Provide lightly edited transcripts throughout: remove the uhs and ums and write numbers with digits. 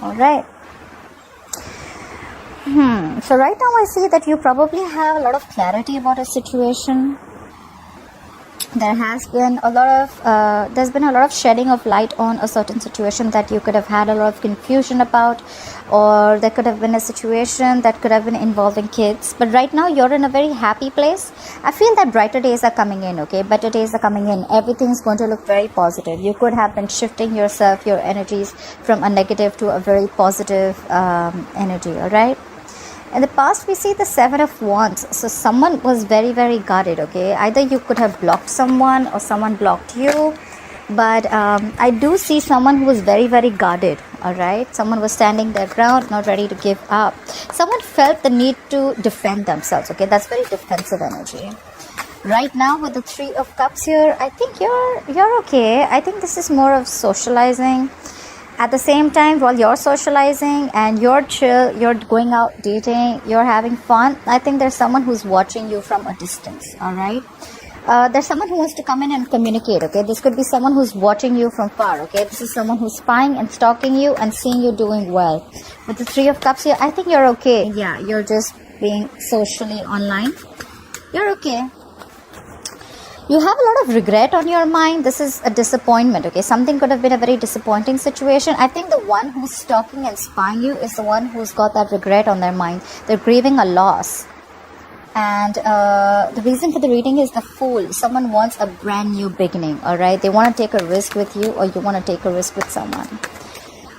All right. So right now I see that you probably have a lot of clarity about a situation. There has been a lot of there's been a lot of shedding of light on a certain situation that you could have had a lot of confusion about, or there could have been a situation that could have been involving kids. But right now you're in a very happy place. I feel that brighter days are coming in, okay? Better days are coming in. Everything's going to look very positive. You could have been shifting yourself, your energies from a negative to a very positive energy, all right? In the past, we see the Seven of Wands. So someone was very, very guarded, okay? Either you could have blocked someone or someone blocked you. But I do see someone who was very, very guarded, all right? Someone was standing their ground, not ready to give up. Someone felt the need to defend themselves, okay? That's very defensive energy. Right now, with the Three of Cups here, I think you're okay. I think this is more of socializing. At the same time, while you're socializing and you're chill, you're going out dating, you're having fun, I think there's someone who's watching you from a distance, all right? There's someone who wants to come in and communicate, okay? This could be someone who's watching you from far, okay? This is someone who's spying and stalking you and seeing you doing well. With the Three of Cups here, I think you're okay. Yeah, you're just being socially online. You're okay. You have a lot of regret on your mind. This is a disappointment, okay? Something could have been a very disappointing situation. I think the one who's stalking and spying you is the one who's got that regret on their mind. They're grieving a loss. And the reason for the reading is the Fool. Someone wants a brand new beginning, all right? They want to take a risk with you, or you want to take a risk with someone.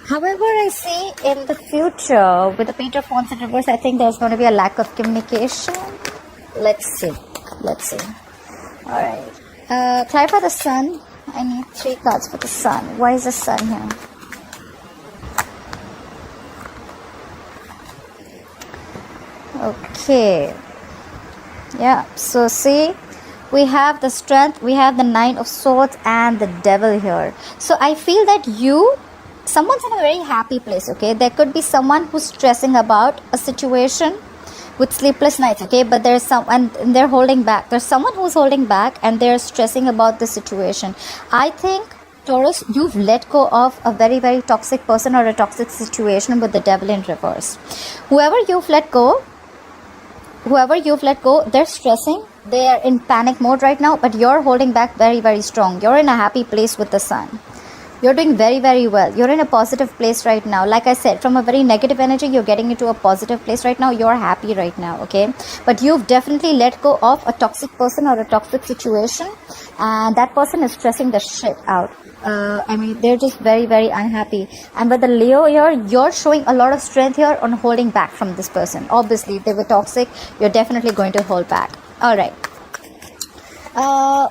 However, I see in the future, with the Page of Wands in reverse, I think there's going to be a lack of communication. Let's see. Alright, clarify the Sun. I need 3 cards for the Sun. Why is the Sun here? Okay. Yeah, so see, we have the Strength, we have the Nine of Swords and the Devil here. So I feel that someone's in a very happy place, okay? There could be someone who's stressing about a situation with sleepless nights, okay? But there's and they're holding back. There's someone who's holding back and they're stressing about the situation. I think, Taurus, you've let go of a very, very toxic person or a toxic situation with the Devil in reverse. Whoever you've let go, they're stressing. They are in panic mode right now, but you're holding back very, very strong. You're in a happy place with the Sun. You're doing very, very well. You're in a positive place right now. Like I said, from a very negative energy, you're getting into a positive place right now. You're happy right now, okay? But you've definitely let go of a toxic person or a toxic situation. And that person is stressing the shit out. I mean, they're just very, very unhappy. And with the Leo here, you're showing a lot of strength here on holding back from this person. Obviously, if they were toxic, you're definitely going to hold back. All right.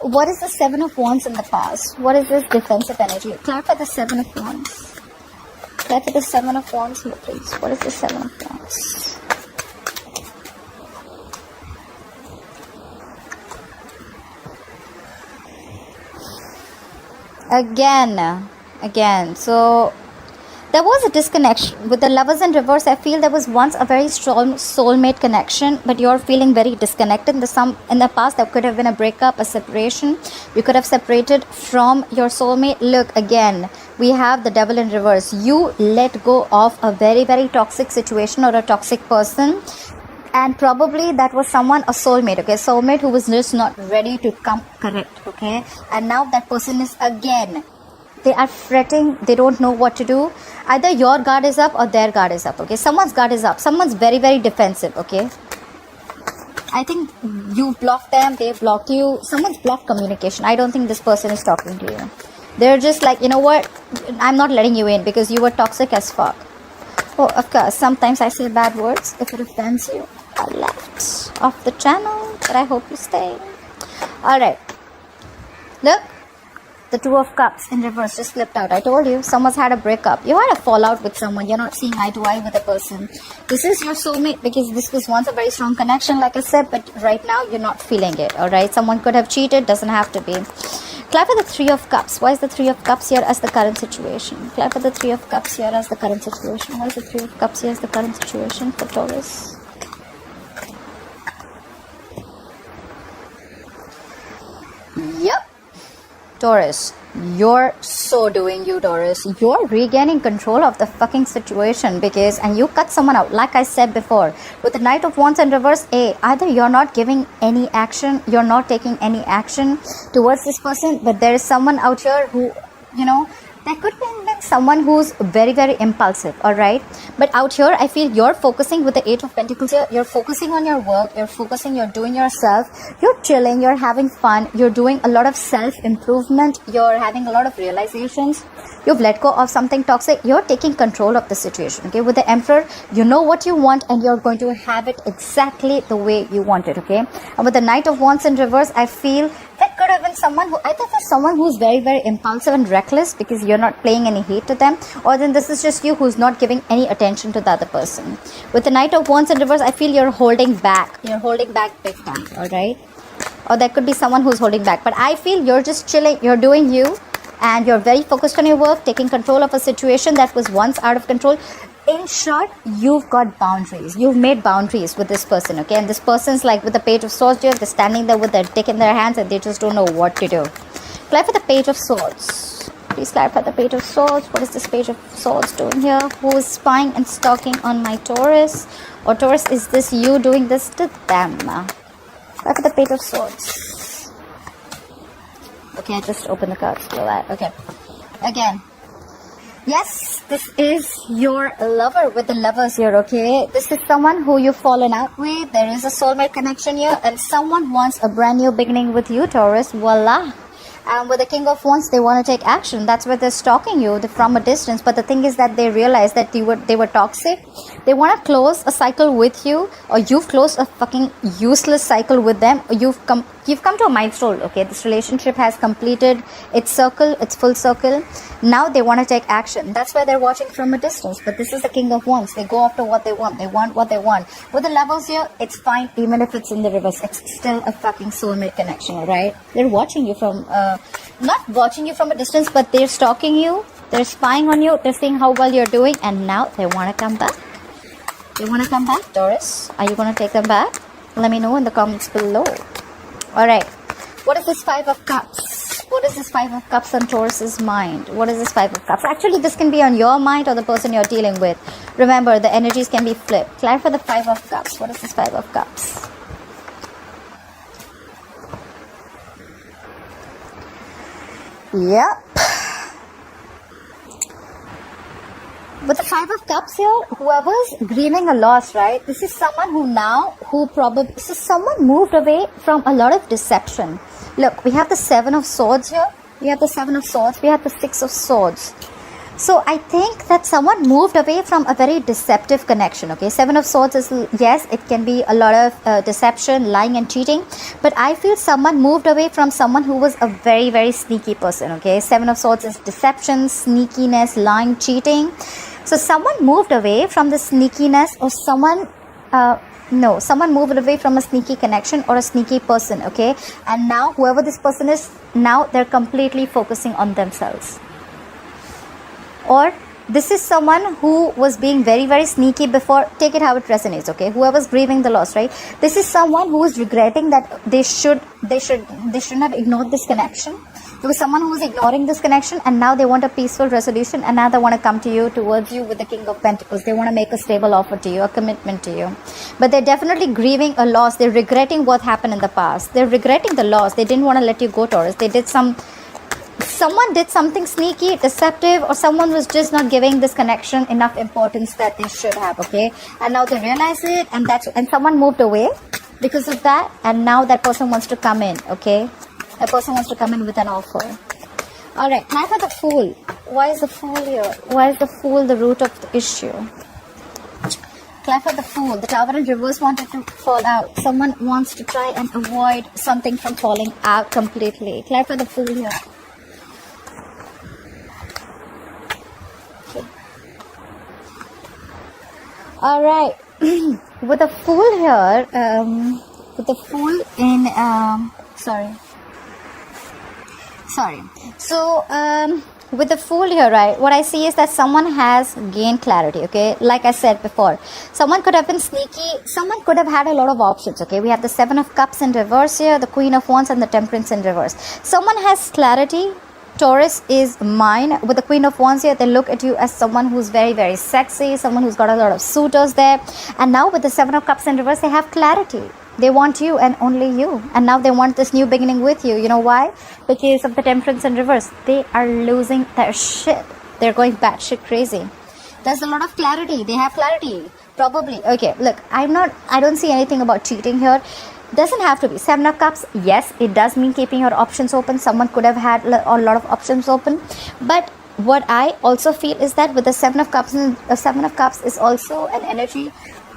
What is the Seven of Wands in the past? What is this defensive energy? Clarify the Seven of Wands. Clarify the Seven of Wands here, please. What is the Seven of Wands? Again. So there was a disconnection with the Lovers in reverse. I feel there was once a very strong soulmate connection, but you're feeling very disconnected. In the past, there could have been a breakup, a separation. You could have separated from your soulmate. Look, again, we have the Devil in reverse. You let go of a very, very toxic situation or a toxic person. And probably that was someone, a soulmate, okay? Soulmate who was just not ready to come correct, okay? And now that person is again, they are fretting, they don't know what to do. Either your guard is up or their guard is up, okay? Someone's guard is up. Someone's very, very defensive, okay? I think you blocked them, they blocked you. Someone's blocked communication. I don't think this person is talking to you. They're just like, you know what? I'm not letting you in because you were toxic as fuck. Oh, of course, sometimes I say bad words. If it offends you, I left off the channel, but I hope you stay. Alright. Look. The Two of Cups in reverse just flipped out. I told you, someone's had a breakup. You had a fallout with someone. You're not seeing eye to eye with a person. This is your soulmate because this was once a very strong connection, like I said, but right now you're not feeling it, alright? Someone could have cheated, doesn't have to be. Clarify the Three of Cups. Why is the Three of Cups here as the current situation? Clarify the Three of Cups here as the current situation. Why is the Three of Cups here as the current situation for Taurus? Yep. Taurus, You're so doing you, Taurus. You're regaining control of the fucking situation and you cut someone out. Like I said before, with the Knight of Wands in reverse, either you're not giving any action, you're not taking any action towards this person, but there is someone out here who, there could be someone who's very, very impulsive, all right? But out here, I feel you're focusing with the Eight of Pentacles here. You're focusing on your work. You're doing yourself. You're chilling. You're having fun. You're doing a lot of self-improvement. You're having a lot of realizations. You've let go of something toxic. You're taking control of the situation, okay? With the Emperor, you know what you want and you're going to have it exactly the way you want it, okay? And with the Knight of Wands in reverse, I feel that could have been someone who's very, very impulsive and reckless because you're not playing any hate to them, or then this is just you who's not giving any attention to the other person. With the Knight of Wands in reverse, I feel you're holding back. You're holding back big time, all right? Or there could be someone who's holding back, but I feel you're just chilling. You're doing you, and you're very focused on your work, taking control of a situation that was once out of control. In short, you've got boundaries. You've made boundaries with this person, okay? And this person's like with the Page of Swords here, they're standing there with their dick in their hands and they just don't know what to do. Clarify the Page of Swords. Please clarify the Page of Swords. What is this Page of Swords doing here? Who is spying and stalking on my Taurus? Or Taurus, is this you doing this to them? Clarify the Page of Swords. Okay, I just opened the cards for that. Okay. Again. Yes, this is your lover with the Lovers here, okay? This is someone who you've fallen out with. There is a soulmate connection here and someone wants a brand new beginning with you, Taurus. Voila. And with the King of Wands, they want to take action. That's why they're stalking you from a distance. But the thing is that they realize that they were toxic. They want to close a cycle with you, or you've closed a fucking useless cycle with them. Or you've come to a milestone, okay? This relationship has completed its circle, its full circle. Now they want to take action. That's why they're watching from a distance. But this is the King of Wands. They go after what they want. They want what they want. With the Lovers here, it's fine. Even if it's in the reverse, it's still a fucking soulmate connection, alright? They're watching you from, not watching you from a distance, but they're stalking you. They're spying on you. They're seeing how well you're doing. And now they want to come back. They want to come back, Taurus. Are you going to take them back? Let me know in the comments below. Alright. What is this Five of Cups? What is this Five of Cups on Taurus's mind? What is this Five of Cups? Actually, this can be on your mind or the person you're dealing with. Remember, the energies can be flipped. Clarify the Five of Cups. What is this Five of Cups? Yep. With the Five of Cups here, whoever's grieving a loss, right? This is someone this is someone moved away from a lot of deception. Look, we have the Seven of Swords here. We have the Seven of Swords. We have the Six of Swords. So I think that someone moved away from a very deceptive connection, okay? Seven of Swords is, yes, it can be a lot of deception, lying and cheating. But I feel someone moved away from someone who was a very, very sneaky person, okay? Seven of Swords is deception, sneakiness, lying, cheating. So someone moved away from the sneakiness, or someone moved away from a sneaky connection or a sneaky person, okay? And now whoever this person is, now they're completely focusing on themselves. Or this is someone who was being very, very sneaky before. Take it how it resonates, okay? Whoever's grieving the loss, right? This is someone who is regretting that they shouldn't have ignored this connection. There was someone who was ignoring this connection and now they want a peaceful resolution, and now they want to come towards you with the King of Pentacles. They want to make a stable offer to you, a commitment to you. But they're definitely grieving a loss. They're regretting what happened in the past. They're regretting the loss. They didn't want to let you go, Taurus. Someone did something sneaky, deceptive, or someone was just not giving this connection enough importance that they should have, okay? And now they realize it, and someone moved away because of that, and now that person wants to come in, okay? That person wants to come in with an offer. Alright, now for the Fool. Why is the Fool here? Why is the Fool the root of the issue? Clarify the Fool. The Tower in reverse wanted to fall out. Someone wants to try and avoid something from falling out completely. Clarify the Fool here. Alright, with the Fool here, with the Fool in, So, with the Fool here, right, what I see is that someone has gained clarity, okay? Like I said before, someone could have been sneaky, someone could have had a lot of options, okay? We have the Seven of Cups in reverse here, the Queen of Wands and the Temperance in reverse. Someone has clarity. Taurus is mine. With the Queen of Wands here, they look at you as someone who's very, very sexy, someone who's got a lot of suitors there. And now with the Seven of Cups in reverse, they have clarity. They want you and only you. And now they want this new beginning with you. You know why? Because of the Temperance in reverse. They are losing their shit. They're going batshit crazy. There's a lot of clarity. They have clarity. Probably. Okay, look, I don't see anything about cheating here. Doesn't have to be. Seven of Cups, yes, it does mean keeping your options open. Someone could have had a lot of options open. But what I also feel is that with the Seven of Cups, is also an energy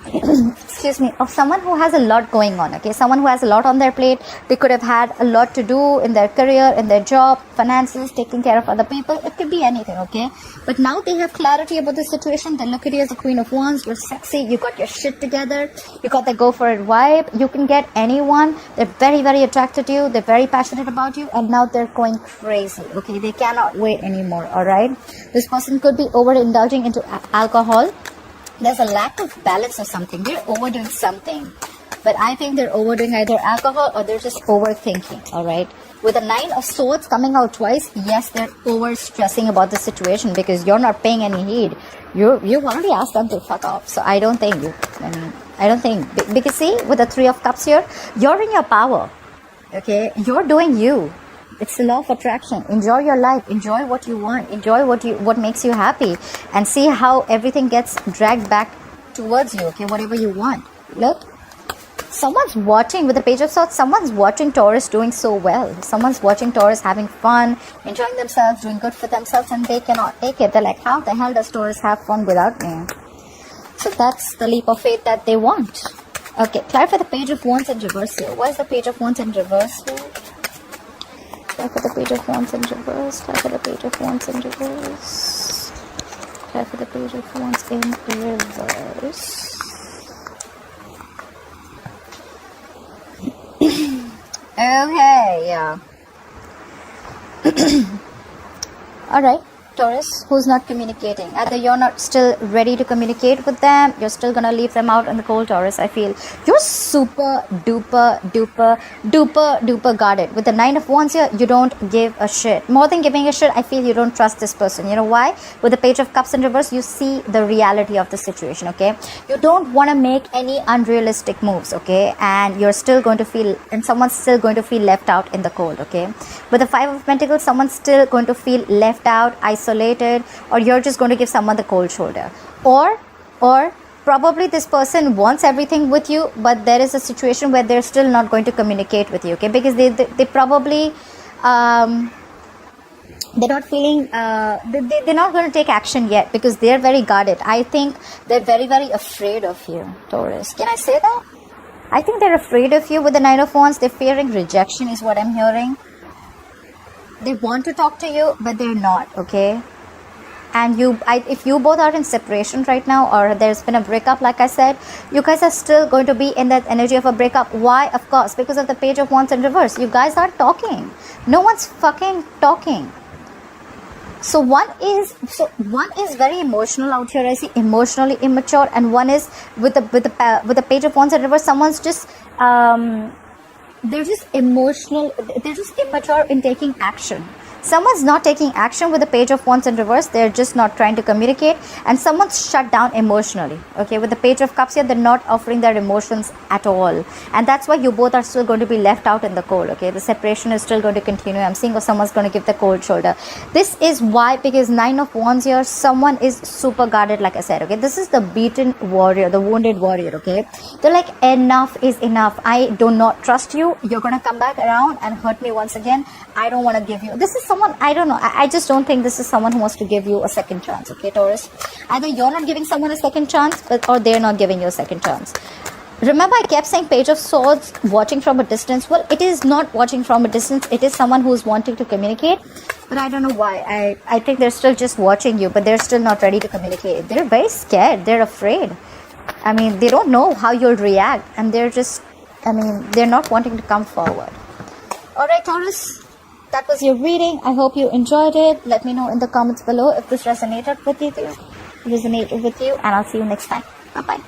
excuse me, of someone who has a lot going on. Okay, someone who has a lot on their plate. They could have had a lot to do in their career, in their job, finances, taking care of other people. It could be anything. Okay, but now they have clarity about the situation. They look at you as a Queen of Wands. You're sexy, you got your shit together, you got the go for it vibe. You can get anyone. They're very, very attracted to you, they're very passionate about you, and now they're going crazy. Okay, they cannot wait anymore. All right, this person could be overindulging into alcohol. There's a lack of balance or something. They're overdoing something. But I think they're overdoing either alcohol or they're just overthinking. Alright. With the Nine of Swords coming out twice, yes, they're over stressing about the situation because you're not paying any heed. You've already asked them to fuck off. So I don't think because see, with the Three of Cups here, you're in your power. Okay? You're doing you. It's the law of attraction. Enjoy your life. Enjoy what you want. Enjoy what makes you happy. And see how everything gets dragged back towards you. Okay, whatever you want. Look. Someone's watching with the Page of Swords. Someone's watching Taurus doing so well. Someone's watching Taurus having fun, enjoying themselves, doing good for themselves, and they cannot take it. They're like, how the hell does Taurus have fun without me? So that's the leap of faith that they want. Okay, clarify the Page of Wands in reverse here. Why is the Page of Wands in reverse here? Clarify the Page of Wands in reverse. Clarify the Page of Wands in reverse. Clarify the Page of Wands in reverse. Okay, yeah. Alright, Taurus, who's not communicating? Either you're not still ready to communicate with them, you're still gonna leave them out in the cold, Taurus. I feel you're super duper guarded. With the Nine of Wands here, you don't give a shit. More than giving a shit, I feel you don't trust this person. You know why? With the Page of Cups in reverse, you see the reality of the situation, okay? You don't want to make any unrealistic moves, okay? And you're still going to feel, and someone's still going to feel left out in the cold, okay? With the Five of Pentacles, someone's still going to feel left out, isolated, or you're just going to give someone the cold shoulder. Or probably this person wants everything with you, but there is a situation where they're still not going to communicate with you, okay? Because they probably they're not feeling they're not going to take action yet because they're very guarded. I think they're very, very afraid of you, Taurus. Can I say that? I think they're afraid of you. With the Nine of Wands, they're fearing rejection is what I'm hearing. They want to talk to you, but they're not, okay? And if you both are in separation right now, or there's been a breakup, like I said, you guys are still going to be in that energy of a breakup. Why? Of course, because of the Page of Wands in reverse. You guys aren't talking. No one's fucking talking. So one is very emotional out here. I see emotionally immature, and one is with the Page of Wands in reverse. Someone's just they're just emotional. They're just immature in taking action. Someone's not taking action with the Page of Wands in reverse. They're just not trying to communicate, and someone's shut down emotionally. Okay, with the Page of Cups here, they're not offering their emotions at all, and that's why you both are still going to be left out in the cold. Okay, the separation is still going to continue. I'm seeing someone's going to give the cold shoulder. This is why, because Nine of Wands here, someone is super guarded, like I said. Okay, this is the beaten warrior, the wounded warrior. Okay, they're like, enough is enough. I do not trust you. You're gonna come back around and hurt me once again. I don't want to give you. This is someone, I don't know. I just don't think this is someone who wants to give you a second chance. Okay, Taurus. Either you're not giving someone a second chance, or they're not giving you a second chance. Remember, I kept saying Page of Swords, watching from a distance. Well, it is not watching from a distance. It is someone who's wanting to communicate. But I don't know why. I think they're still just watching you, but they're still not ready to communicate. They're very scared. They're afraid. I mean, they don't know how you'll react. And they're just, they're not wanting to come forward. Alright, Taurus. That was your reading. I hope you enjoyed it. Let me know in the comments below if this resonated with you, and I'll see you next time. Bye-bye.